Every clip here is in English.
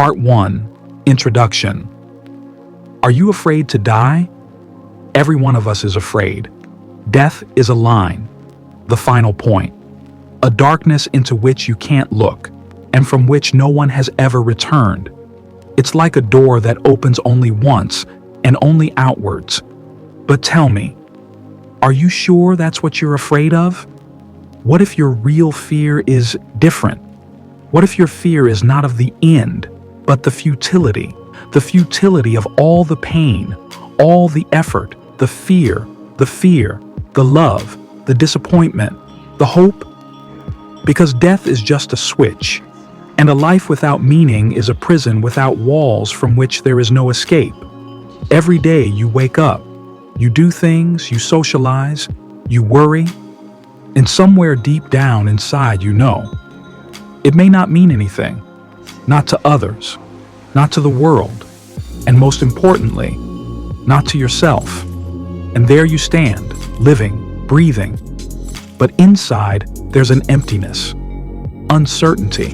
Part 1. Introduction. Are you afraid to die? Every one of us is afraid. Death is a line, the final point, a darkness into which you can't look, and from which no one has ever returned. It's like a door that opens only once and only outwards. But tell me, are you sure that's what you're afraid of? What if your real fear is different? What if your fear is not of the end, but the futility of all the pain, all the effort, the fear, the love, the disappointment, the hope? Because death is just a switch, and a life without meaning is a prison without walls from which there is no escape. Every day you wake up, you do things, you socialize, you worry, and somewhere deep down inside you know. It may not mean anything, not to others, not to the world, and most importantly, not to yourself. And there you stand, living, breathing. But inside, there's an emptiness, uncertainty.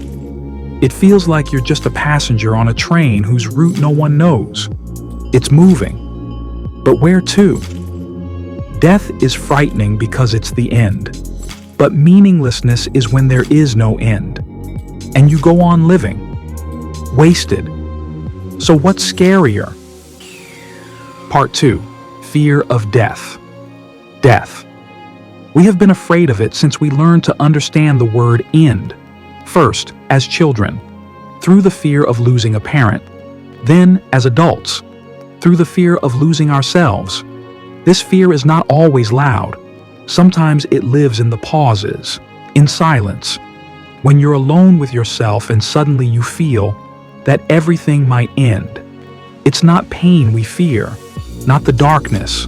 It feels like you're just a passenger on a train whose route no one knows. It's moving. But where to? Death is frightening because it's the end. But meaninglessness is when there is no end. And you go on living, wasted. So what's scarier? Part 2. Fear of death. Death. We have been afraid of it since we learned to understand the word end. First, as children, through the fear of losing a parent. Then, as adults, through the fear of losing ourselves. This fear is not always loud. Sometimes it lives in the pauses, in silence, when you're alone with yourself and suddenly you feel that everything might end. It's not pain we fear, not the darkness,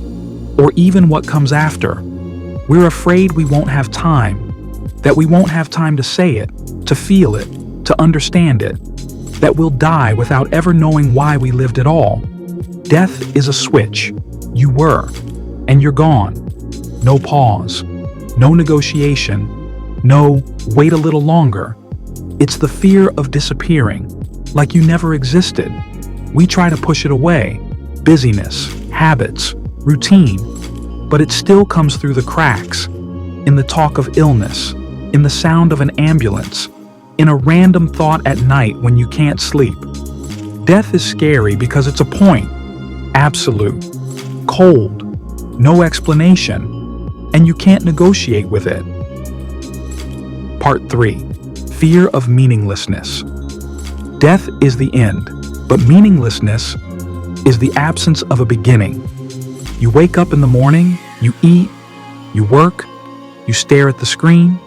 or even what comes after. We're afraid we won't have time, that we won't have time to say it, to feel it, to understand it, that we'll die without ever knowing why we lived at all. Death is a switch. You were, and you're gone. No pause, no negotiation, no wait a little longer. It's the fear of disappearing, like you never existed. We try to push it away, busyness, habits, routine, but it still comes through the cracks, in the talk of illness, in the sound of an ambulance, in a random thought at night when you can't sleep. Death is scary because it's a point, absolute, cold, no explanation, and you can't negotiate with it. Part 3. Fear of meaninglessness. Death is the end, but meaninglessness is the absence of a beginning. You wake up in the morning, you eat, you work, you stare at the screen.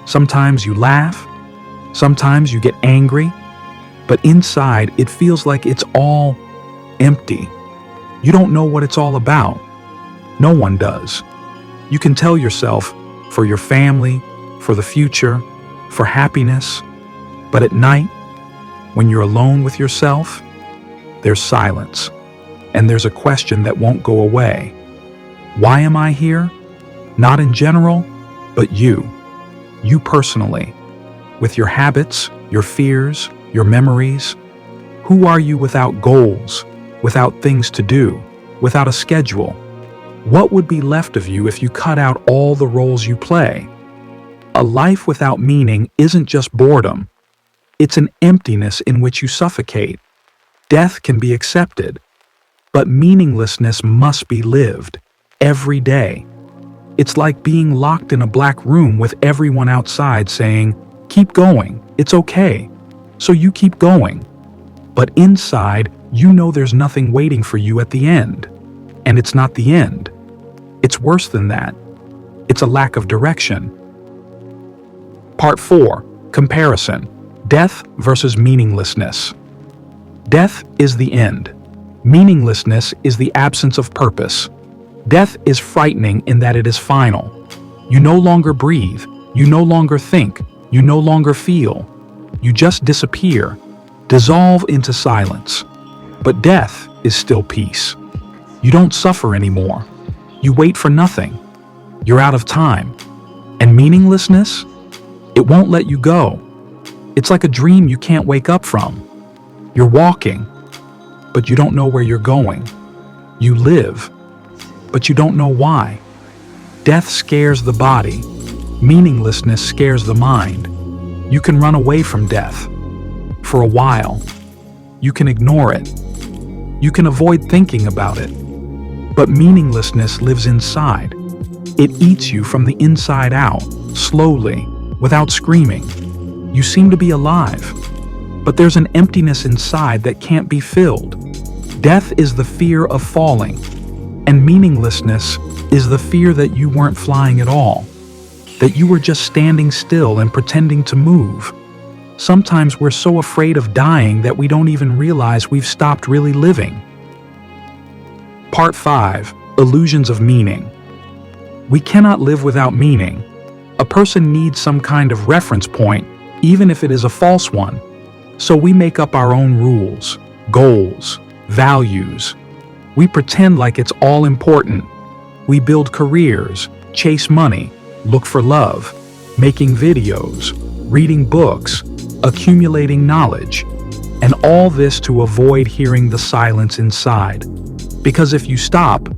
Sometimes you laugh, sometimes you get angry, but inside it feels like it's all empty. You don't know what it's all about. No one does. You can tell yourself for your family, for the future, for happiness, but at night, when you're alone with yourself, there's silence, and there's a question that won't go away. Why am I here? Not in general, but you personally, with your habits, your fears, your memories. Who are you without goals, without things to do, without a schedule? What would be left of you if you cut out all the roles you play? A life without meaning isn't just boredom. It's an emptiness in which you suffocate. Death can be accepted, but meaninglessness must be lived every day. It's like being locked in a black room with everyone outside saying, "Keep going, it's okay." So you keep going. But inside, you know there's nothing waiting for you at the end. And it's not the end. It's worse than that. It's a lack of direction. Part 4. Comparison. Death versus meaninglessness. Death is the end. Meaninglessness is the absence of purpose. Death is frightening in that it is final. You no longer breathe. You no longer think. You no longer feel. You just disappear, dissolve into silence. But death is still peace. You don't suffer anymore. You wait for nothing. You're out of time. And meaninglessness? It won't let you go. It's like a dream you can't wake up from. You're walking, but you don't know where you're going. You live, but you don't know why. Death scares the body. Meaninglessness scares the mind. You can run away from death. For a while. You can ignore it. You can avoid thinking about it. But meaninglessness lives inside. It eats you from the inside out, slowly, without screaming. You seem to be alive, but there's an emptiness inside that can't be filled. Death is the fear of falling, and meaninglessness is the fear that you weren't flying at all, that you were just standing still and pretending to move. Sometimes we're so afraid of dying that we don't even realize we've stopped really living. Part 5. Illusions of meaning. We cannot live without meaning. A person needs some kind of reference point, even if it is a false one. So we make up our own rules, goals, values. We pretend like it's all important. We build careers, chase money, look for love, making videos, reading books, accumulating knowledge, and all this to avoid hearing the silence inside. Because if you stop,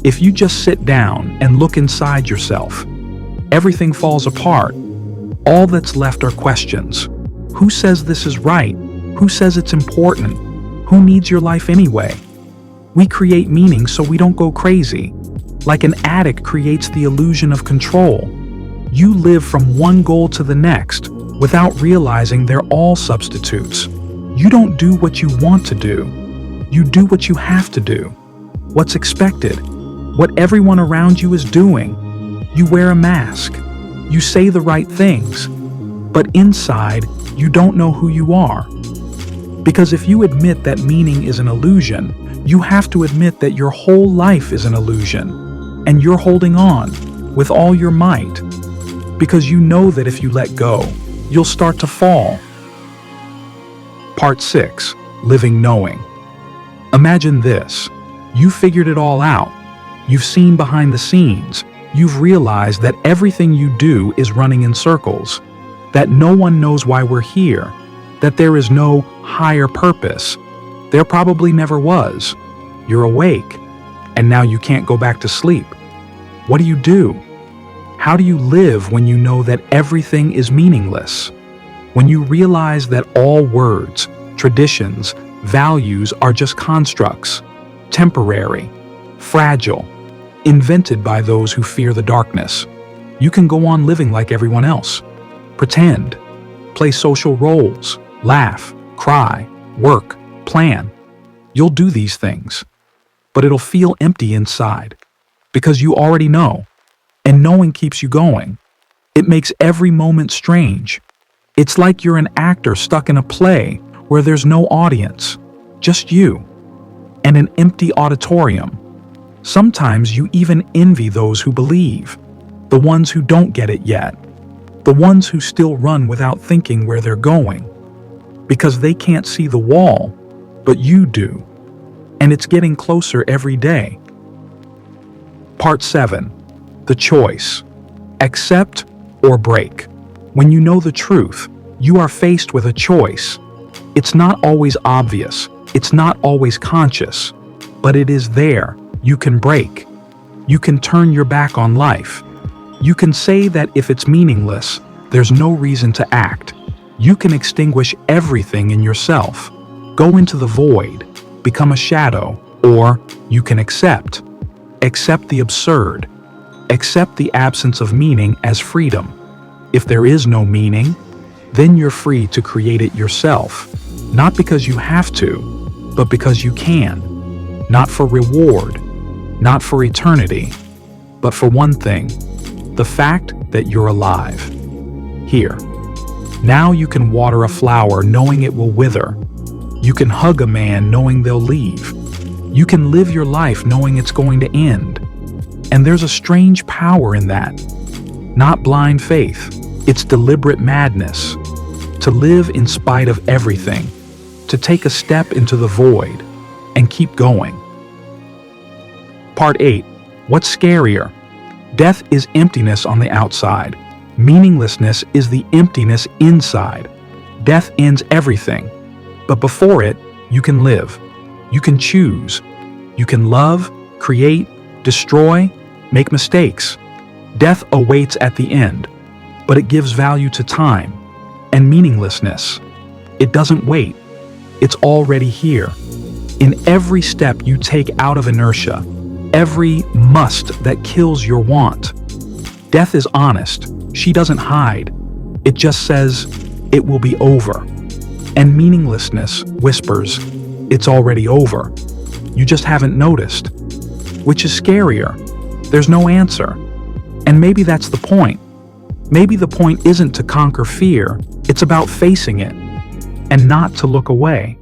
if you just sit down and look inside yourself, everything falls apart. All that's left are questions. Who says this is right? Who says it's important? Who needs your life anyway? We create meaning so we don't go crazy. Like an addict creates the illusion of control. You live from one goal to the next without realizing they're all substitutes. You don't do what you want to do. You do what you have to do. What's expected. What everyone around you is doing. You wear a mask. You say the right things. But inside, you don't know who you are. Because if you admit that meaning is an illusion, you have to admit that your whole life is an illusion. And you're holding on with all your might. Because you know that if you let go, you'll start to fall. Part 6. Living knowing. Imagine this. You figured it all out. You've seen behind the scenes. You've realized that everything you do is running in circles. That no one knows why we're here. That there is no higher purpose. There probably never was. You're awake. And now you can't go back to sleep. What do you do? How do you live when you know that everything is meaningless? When you realize that all words, traditions, values are just constructs, temporary, fragile, invented by those who fear the darkness. You can go on living like everyone else. Pretend, play social roles, laugh, cry, work, plan. You'll do these things, but it'll feel empty inside because you already know. And knowing keeps you going. It makes every moment strange. It's like you're an actor stuck in a play where there's no audience, just you, and an empty auditorium. Sometimes you even envy those who believe, the ones who don't get it yet, the ones who still run without thinking where they're going, because they can't see the wall, but you do, and it's getting closer every day. Part 7. The choice. Accept or break. When you know the truth, you are faced with a choice. It's not always obvious. It's not always conscious. But it is there. You can break. You can turn your back on life. You can say that if it's meaningless, there's no reason to act. You can extinguish everything in yourself. Go into the void. Become a shadow. Or you can accept. Accept the absurd. Accept the absence of meaning as freedom. If there is no meaning, then you're free to create it yourself. Not because you have to, but because you can. Not for reward, not for eternity, but for one thing, the fact that you're alive. Here. Now you can water a flower knowing it will wither. You can hug a man knowing they'll leave. You can live your life knowing it's going to end. And there's a strange power in that. Not blind faith, it's deliberate madness. To live in spite of everything. To take a step into the void and keep going. Part 8. What's scarier? Death is emptiness on the outside. Meaninglessness is the emptiness inside. Death ends everything. But before it, You can live. You can choose. You can love, create, destroy, make mistakes. Death awaits at the end, but it gives value to time and meaninglessness. It doesn't wait. It's already here. In every step you take out of inertia, every must that kills your want. Death is honest. She doesn't hide. It just says, it will be over. And meaninglessness whispers, it's already over. You just haven't noticed. Which is scarier? There's no answer. And maybe that's the point. Maybe the point isn't to conquer fear, it's about facing it, and not to look away.